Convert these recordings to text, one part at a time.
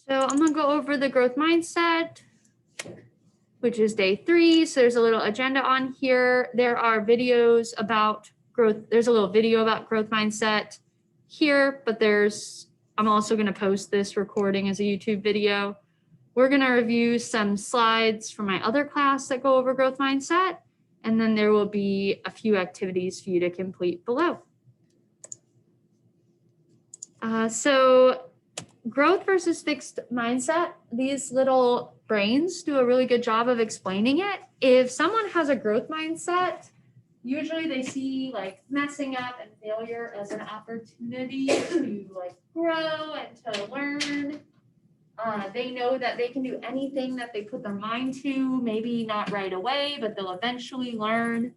So I'm gonna go over the growth mindset, which is day 3. So there's a little agenda on here. There are videos about growth. There's a little video about growth mindset here, but I'm also gonna post this recording as a YouTube video. We're gonna review some slides from my other class that go over growth mindset, and then there will be a few activities for you to complete below. So growth versus fixed mindset, these little brains do a really good job of explaining it. If someone has a growth mindset, usually they see like messing up and failure as an opportunity to like grow and to learn. They know that they can do anything that they put their mind to, maybe not right away, but they'll eventually learn.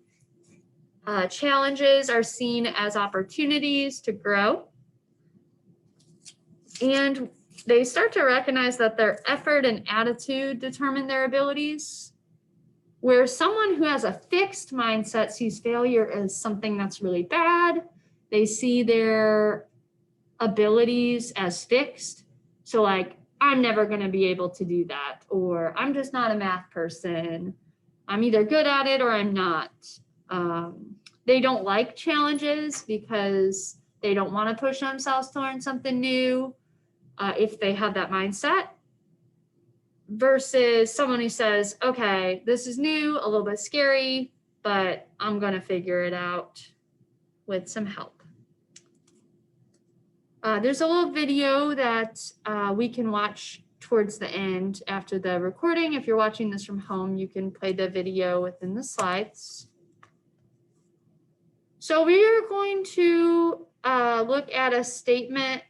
Challenges are seen as opportunities to grow. And they start to recognize that their effort and attitude determine their abilities. Where someone who has a fixed mindset sees failure as something that's really bad, they see their abilities as fixed. So like, I'm never going to be able to do that, or I'm just not a math person. I'm either good at it or I'm not. They don't like challenges because they don't want to push themselves to learn something new. If they have that mindset, versus someone who says, okay, this is new, a little bit scary, but I'm going to figure it out with some help. There's a little video that we can watch towards the end after the recording. If you're watching this from home, you can play the video within the slides. So we are going to look at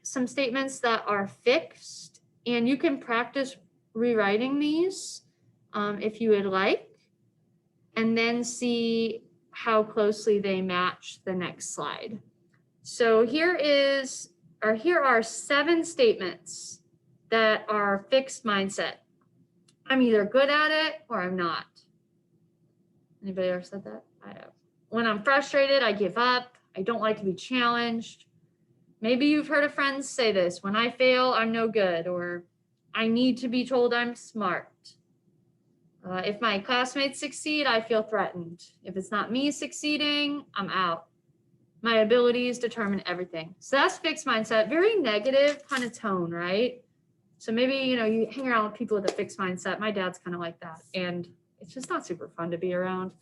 some statements that are fixed. And you can practice rewriting these if you would like, and then see how closely they match the next slide. So here are 7 statements that are fixed mindset. I'm either good at it or I'm not. Anybody ever said that? I have. When I'm frustrated, I give up. I don't like to be challenged. Maybe you've heard of friends say this: when I fail, I'm no good, or I need to be told I'm smart. If my classmates succeed, I feel threatened. If it's not me succeeding, I'm out. My abilities determine everything. So that's fixed mindset, very negative kind of tone, right? So maybe, you hang around with people with a fixed mindset. My dad's kind of like that, and it's just not super fun to be around.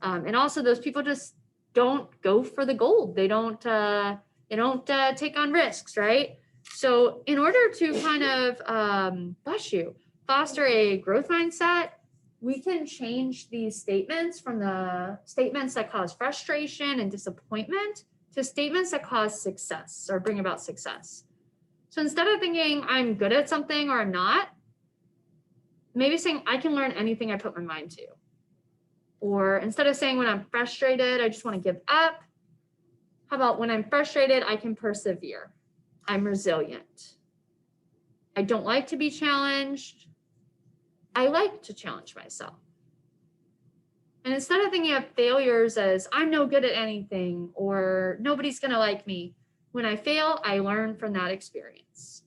And also those people just don't go for the gold. They don't take on risks, right? So in order to kind of foster a growth mindset, we can change these statements from the statements that cause frustration and disappointment to statements that cause success or bring about success. So instead of thinking I'm good at something or I'm not, maybe saying I can learn anything I put my mind to. Or instead of saying when I'm frustrated, I just want to give up, how about when I'm frustrated, I can persevere. I'm resilient. I don't like to be challenged. I like to challenge myself. And instead of thinking of failures as I'm no good at anything or nobody's going to like me, when I fail, I learn from that experience.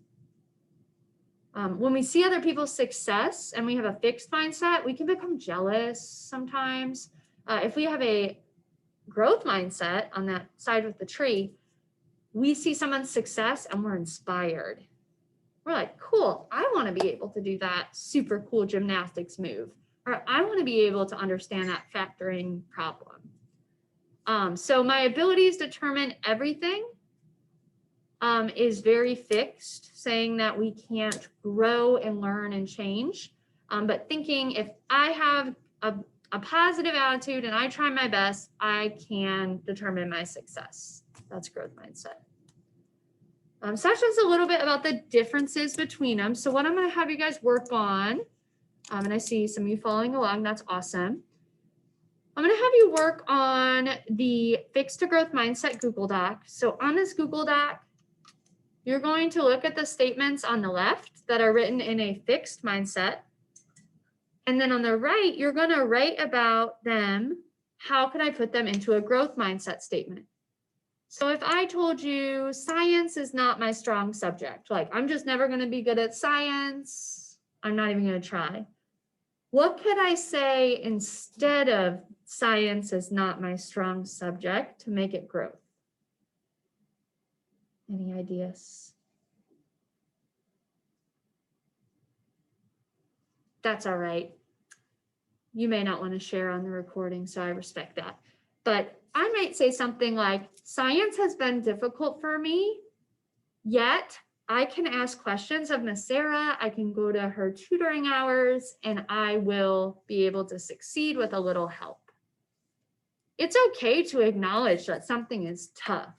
When we see other people's success and we have a fixed mindset, we can become jealous sometimes. If we have a growth mindset on that side of the tree, we see someone's success and we're inspired. We're like, cool, I want to be able to do that super cool gymnastics move, or I want to be able to understand that factoring problem. So my abilities determine everything is very fixed, saying that we can't grow and learn and change. But thinking if I have a positive attitude and I try my best, I can determine my success. That's growth mindset. So that's just a little bit about the differences between them. So what I'm going to have you guys work on, and I see some of you following along, that's awesome. I'm going to have you work on the Fixed to Growth Mindset Google Doc. So on this Google Doc, you're going to look at the statements on the left that are written in a fixed mindset. And then on the right, you're going to write about them. How can I put them into a growth mindset statement? So if I told you science is not my strong subject, like I'm just never going to be good at science, I'm not even going to try. What could I say instead of science is not my strong subject to make it growth? Any ideas? That's all right. You may not want to share on the recording, so I respect that. But I might say something like, science has been difficult for me, yet I can ask questions of Miss Sarah, I can go to her tutoring hours, and I will be able to succeed with a little help. It's okay to acknowledge that something is tough,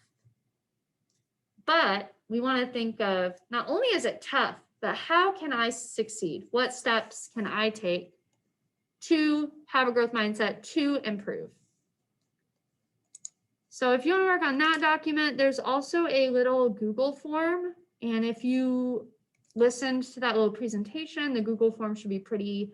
but we want to think of not only is it tough, but how can I succeed? What steps can I take to have a growth mindset to improve? So if you want to work on that document, there's also a little Google form. And if you listened to that little presentation, the Google form should be pretty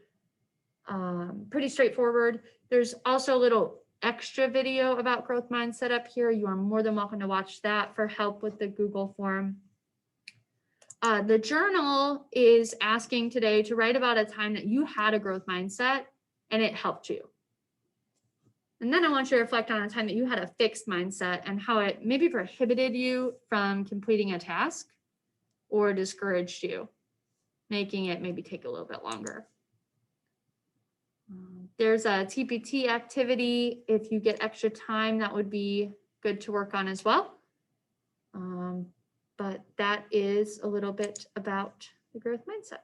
straightforward. There's also a little extra video about growth mindset up here. You are more than welcome to watch that for help with the Google form. The journal is asking today to write about a time that you had a growth mindset and it helped you. And then I want you to reflect on a time that you had a fixed mindset and how it maybe prohibited you from completing a task or discouraged you, making it maybe take a little bit longer. There's a TPT activity. If you get extra time, that would be good to work on as well. But that is a little bit about the growth mindset.